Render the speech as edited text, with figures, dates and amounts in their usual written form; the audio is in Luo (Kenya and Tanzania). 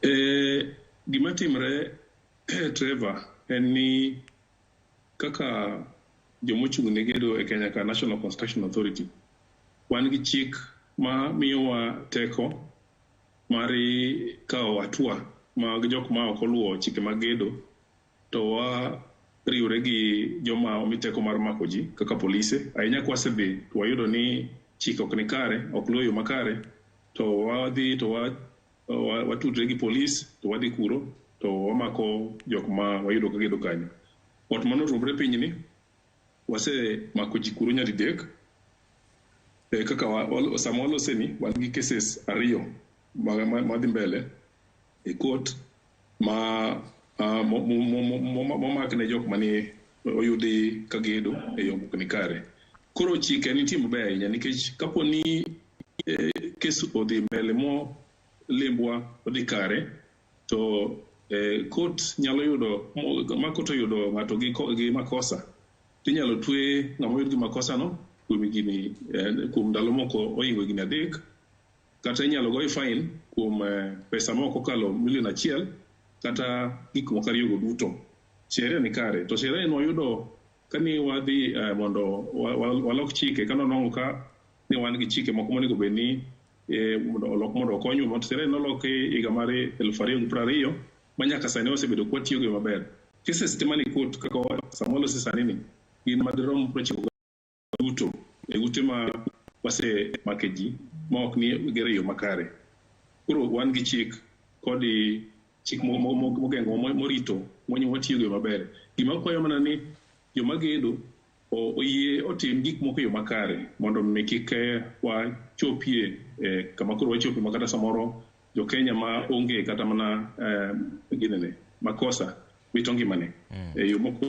Gima timre Trevor en ni kaka jomochung' ne gedo e Kenya ka National Construction Authority wan gi chik ma miyowa teko mari kawo atua mag jok ma ok oluwo chike mag gedo to wa riwre gi joma omi teko mar mako ji kaka polise. Ahinya kwasedhi to wayudo ni chike ok ni kare, ok luwo yo makare, to wadhi to watudre gi polis, to wadhi kuro to wamako jok ma wayudo ka gedo kanyo. Ot manotumre piny ni wase mako ji kuro nyadidek. Kaka sama waloseni wan gi cases ariyo madhi mbele e court ma momak ne jok mani oyudi ka gedo e yo ok ni kare. Koro chike ni tim maber ahinya nikech kapo ni kes odhi mbele mo lembwa odhi kare to court nyalo yudo court oyudo ng'ato gi makosa tinyalo twe ng'ama oyud gi makosa no kuom ndalo moko ohingo gini 3 kata inyalo goyi fine kuom pesa moko kalo $1,000,000 kata gik moko ariyo duto. Sheria ni kare to sheria no yudo kani wadhi mondo walok chike kana nongo ka ni wan gi chike moko monego bedni olok mondo okonyo mondo sheria no loke higa mar 2020 manyaka sani osebedo kwa tiyo go maber. Kise sistema ni court kaka samolo sisani ni gin madirom prochiko duto e ute ma wase makeji ma ok ni gere yo makare. Koro wan gi chik kodi chik mogengo morito monyo watiyo go maber. Gima kwayo mana ni joma gedo oyie otim gik moko yo makare mondo mekike wa chopie kama koro wachopie makata samoro jo Kenya ma onge kata mana ginene makosa wito ngimane yo moko